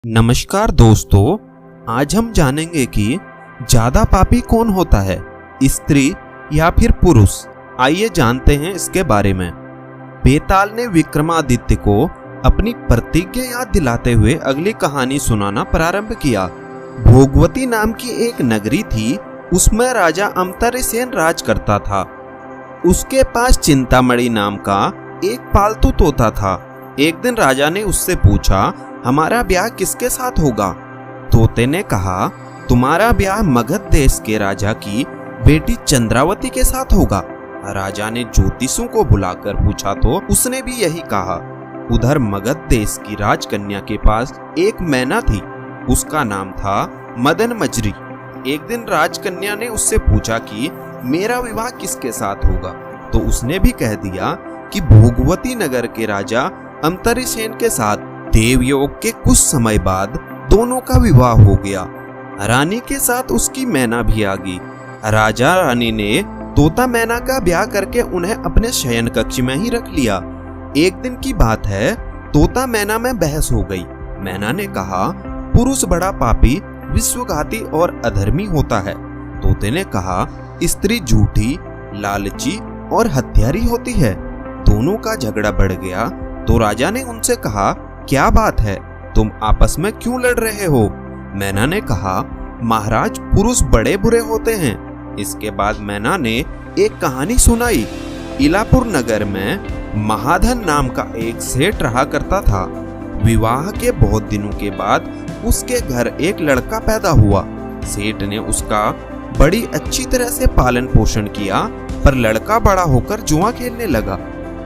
नमस्कार दोस्तों, आज हम जानेंगे कि ज्यादा पापी कौन होता है, स्त्री या फिर पुरुष। आइए जानते हैं इसके बारे में। बेताल ने विक्रमादित्य को अपनी प्रतिज्ञा याद दिलाते हुए अगली कहानी सुनाना प्रारंभ किया। भोगवती नाम की एक नगरी थी, उसमें राजा अमर्त्यसेन राज करता था। उसके पास चिंतामणि नाम का एक पालतू तोता था। एक दिन राजा ने उससे पूछा, हमारा ब्याह किसके साथ होगा? तोते ने कहा, तुम्हारा ब्याह मगध देश के राजा की बेटी चंद्रावती के साथ होगा। राजा ने ज्योतिषों को बुलाकर पूछा तो उसने भी यही कहा। उधर मगध देश की राजकन्या के पास एक मैना थी, उसका नाम था मदन मजरी। एक दिन राजकन्या ने उससे पूछा कि मेरा विवाह किसके साथ होगा, तो उसने भी कह दिया कि भोगवती नगर के राजा अमर्त्यसेन के साथ। देवयोग के कुछ समय बाद दोनों का विवाह हो गया। रानी के साथ उसकी मैना भी आ गई। राजा रानी ने तोता मैना का ब्याह करके उन्हें अपने शयन कक्ष में ही रख लिया। एक दिन की बात है, तोता मैना में बहस हो गई। मैना ने कहा, पुरुष बड़ा पापी, विश्वघाती और अधर्मी होता है। तोते ने कहा, स्त्री झूठी, लालची और हत्यारी होती है। दोनों का झगड़ा बढ़ गया तो राजा ने उनसे कहा, क्या बात है, तुम आपस में क्यों लड़ रहे हो? मैना ने कहा, महाराज, पुरुष बड़े बुरे होते हैं। इसके बाद मैना ने एक कहानी सुनाई। इलापुर नगर में महाधन नाम का एक सेठ रहा करता था। विवाह के बहुत दिनों के बाद उसके घर एक लड़का पैदा हुआ। सेठ ने उसका बड़ी अच्छी तरह से पालन पोषण किया, पर लड़का बड़ा होकर जुआ खेलने लगा।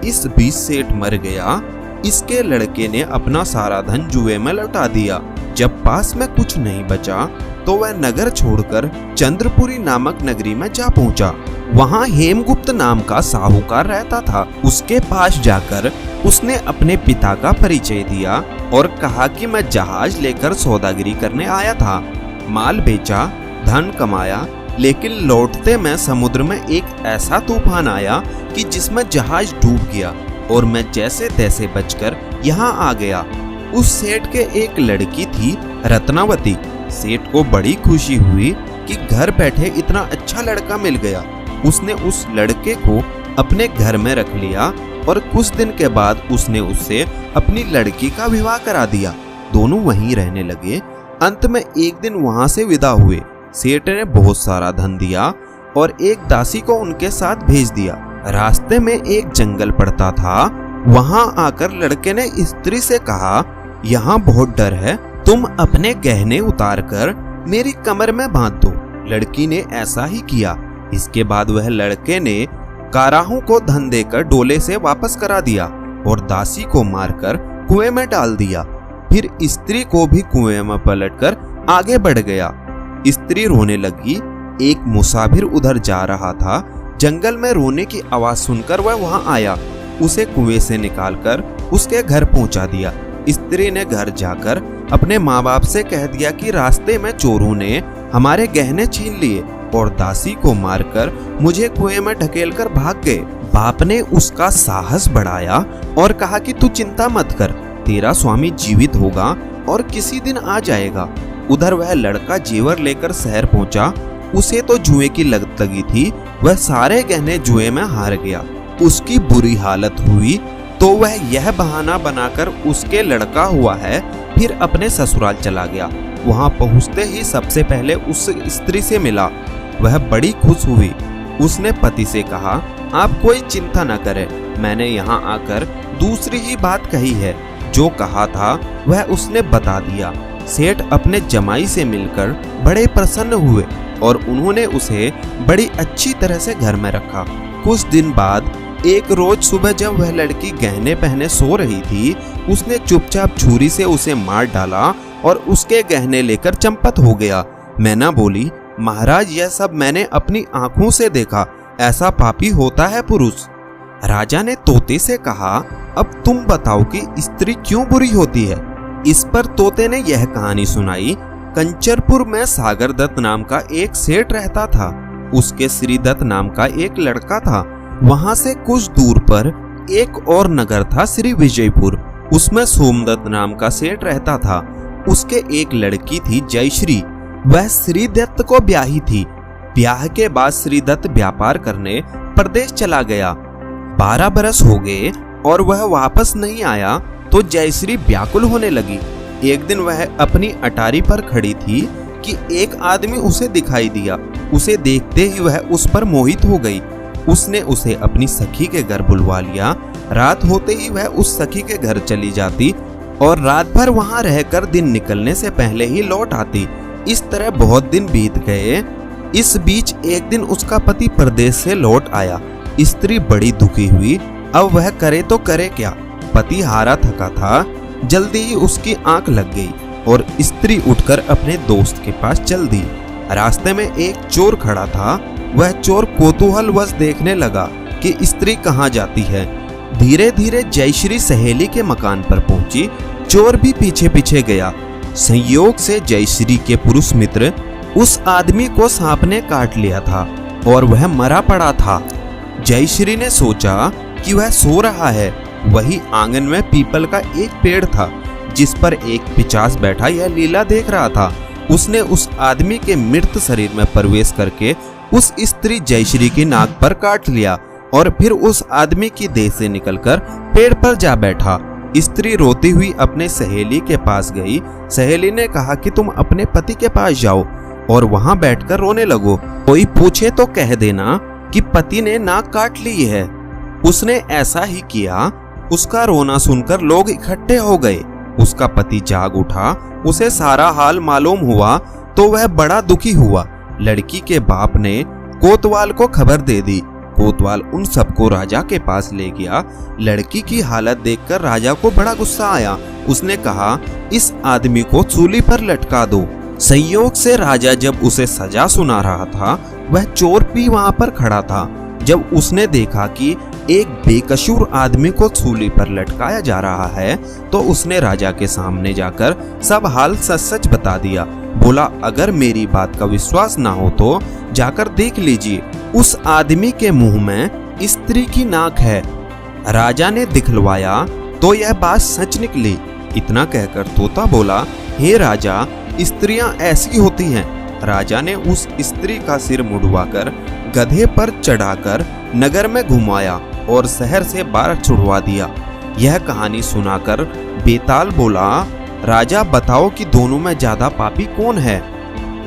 इस बीच सेठ मर गया। इसके लड़के ने अपना सारा धन जुए में लौटा दिया। जब पास में कुछ नहीं बचा तो वह नगर छोड़कर चंद्रपुरी नामक नगरी में जा पहुंचा। वहां हेमगुप्त नाम का साहूकार रहता था। उसके पास जाकर उसने अपने पिता का परिचय दिया और कहा कि मैं जहाज लेकर सौदागरी करने आया था। माल बेचा, धन कमाया, लेकिन लौटते में समुद्र में एक ऐसा तूफान आया कि जिसमें जहाज डूब गया और मैं जैसे तैसे बचकर यहाँ आ गया। उस सेठ के एक लड़की थी, रत्नावती। सेठ को बड़ी खुशी हुई कि घर बैठे इतना अच्छा लड़का मिल गया। उसने उस लड़के को अपने घर में रख लिया और कुछ दिन के बाद उसने उससे अपनी लड़की का विवाह करा दिया। दोनों वहीं रहने लगे। अंत में एक दिन वहां से विदा हुए। सेठ ने बहुत सारा धन दिया और एक दासी को उनके साथ भेज दिया। रास्ते में एक जंगल पड़ता था। वहां आकर लड़के ने स्त्री से कहा, यहाँ बहुत डर है, तुम अपने गहने उतारकर मेरी कमर में बांध दो। लड़की ने ऐसा ही किया। इसके बाद वह लड़के ने काराहों को धन देकर डोले से वापस करा दिया और दासी को मारकर कुएं में डाल दिया। फिर स्त्री को भी कुएं में पलटकर आगे बढ़ गया। स्त्री रोने लगी। एक मुसाफिर उधर जा रहा था। जंगल में रोने की आवाज सुनकर वह वहां आया। उसे कुएं से निकालकर उसके घर पहुंचा दिया। स्त्री ने घर जाकर अपने माँ बाप से कह दिया कि रास्ते में चोरों ने हमारे गहने छीन लिए और दासी को मारकर मुझे कुएं में ढकेलकर भाग गए। बाप ने उसका साहस बढ़ाया और कहा कि तू चिंता मत कर, तेरा स्वामी जीवित होगा और किसी दिन आ जाएगा। उधर वह लड़का जेवर लेकर शहर पहुंचा। उसे तो जुए की लत लगी थी। वह सारे गहने जुए में हार गया। उसकी बुरी हालत हुई तो वह यह बहाना बनाकर उसके लड़का हुआ है फिर अपने ससुराल चला गया। वहां पहुंचते ही सबसे पहले उस स्त्री से मिला। वह बड़ी खुश हुई। उसने पति से कहा, आप कोई चिंता न करें, मैंने यहाँ आकर दूसरी ही बात कही है। जो कहा था वह उसने बता दिया। सेठ अपने जमाई से मिलकर बड़े प्रसन्न हुए और उन्होंने उसे बड़ी अच्छी तरह से घर में रखा। कुछ दिन बाद एक रोज सुबह जब वह लड़की गहने पहने सो रही थी, उसने चुपचाप छुरी से उसे मार डाला और उसके गहने लेकर चंपत हो गया। मैना बोली, महाराज, यह सब मैंने अपनी आंखों से देखा। ऐसा पापी होता है पुरुष। राजा ने तोते से कहा, अब तुम बताओ कि स्त्री क्यों बुरी होती है? इस पर तोते ने यह कहानी सुनाई। कंचरपुर में सागर दत्त नाम का एक सेठ रहता था। उसके श्रीदत्त नाम का एक लड़का था। वहां से कुछ दूर पर एक और नगर था, श्री विजयपुर। उसमें सोमदत्त नाम का सेठ रहता था। उसके एक लड़की थी जयश्री। वह श्रीदत्त को ब्याही थी। ब्याह के बाद श्रीदत्त व्यापार करने प्रदेश चला गया। 12 बरस हो गए और वह वापस नहीं आया तो जयश्री व्याकुल होने लगी। एक दिन वह अपनी अटारी पर खड़ी थी कि एक आदमी उसे दिखाई दिया। उसे देखते ही वह उस पर मोहित हो गई। उसने उसे अपनी सखी के घर बुलवा लिया। रात होते ही वह उस सखी के घर चली जाती और रात भर वहां रहकर दिन निकलने से पहले ही लौट आती। इस तरह बहुत दिन बीत गए। इस बीच एक दिन उसका पति परदेश से लौट आया। स्त्री बड़ी दुखी हुई। अब वह करे तो करे क्या। पति हारा थका था। जल्दी ही उसकी आंख लग गई और स्त्री उठकर अपने दोस्त के पास चल दी। रास्ते में एक चोर खड़ा था। वह चोर कौतूहलवश देखने लगा कि स्त्री कहाँ जाती है। धीरे धीरे जयश्री सहेली के मकान पर पहुंची। चोर भी पीछे पीछे गया। संयोग से जयश्री के पुरुष मित्र उस आदमी को सांप ने काट लिया था और वह मरा पड़ा था। जयश्री ने सोचा कि वह सो रहा है। वही आंगन में पीपल का एक पेड़ था जिस पर एक पिशाच बैठा यह लीला देख रहा था। उसने उस आदमी के मृत शरीर में प्रवेश करके उस स्त्री जयश्री की नाक पर काट लिया और फिर उस आदमी की देह से निकलकर पेड़ पर जा बैठा। स्त्री रोती हुई अपने सहेली के पास गई। सहेली ने कहा कि तुम अपने पति के पास जाओ और वहां बैठकर रोने लगो। कोई पूछे तो कह देना कि पति ने नाक काट ली है। उसने ऐसा ही किया। उसका रोना सुनकर लोग इकट्ठे हो गए। उसका पति जाग उठा। उसे सारा हाल मालूम हुआ तो वह बड़ा दुखी हुआ। लड़की के बाप ने कोतवाल को खबर दे दी। कोतवाल उन सबको राजा के पास ले गया। लड़की की हालत देखकर राजा को बड़ा गुस्सा आया। उसने कहा, इस आदमी को सूली पर लटका दो। संयोग से राजा जब उसे सजा सुना रहा था वह चोर भी वहां पर खड़ा था। जब उसने देखा कि एक बेकसूर आदमी को सूली पर लटकाया जा रहा है तो उसने राजा के सामने जाकर सब हाल सच सच बता दिया। बोला, अगर मेरी बात का विश्वास ना हो तो जाकर देख लीजिए, उस आदमी के मुंह में स्त्री की नाक है। राजा ने दिखलवाया तो यह बात सच निकली। इतना कहकर तोता बोला, हे राजा, स्त्रियां ऐसी होती हैं। राजा ने उस स्त्री का सिर मुड़वाकर गधे पर चढ़ाकर नगर में घुमाया और शहर से बाहर छुड़वा दिया। यह कहानी सुनाकर बेताल बोला, राजा बताओ कि दोनों में ज्यादा पापी कौन है।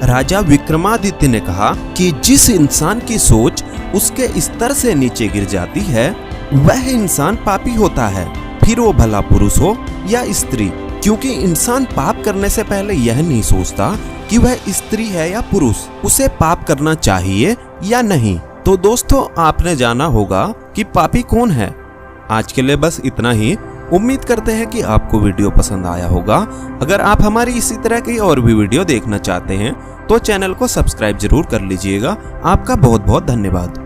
राजा विक्रमादित्य ने कहा कि जिस इंसान की सोच उसके स्तर से नीचे गिर जाती है वह इंसान पापी होता है, फिर वो भला पुरुष हो या स्त्री, क्योंकि इंसान पाप करने से पहले यह नहीं सोचता कि वह स्त्री है या पुरुष, उसे पाप करना चाहिए या नहीं। तो दोस्तों, आपने जाना होगा कि पापी कौन है। आज के लिए बस इतना ही। उम्मीद करते हैं कि आपको वीडियो पसंद आया होगा। अगर आप हमारी इसी तरह की और भी वीडियो देखना चाहते हैं तो चैनल को सब्सक्राइब जरूर कर लीजिएगा। आपका बहुत बहुत धन्यवाद।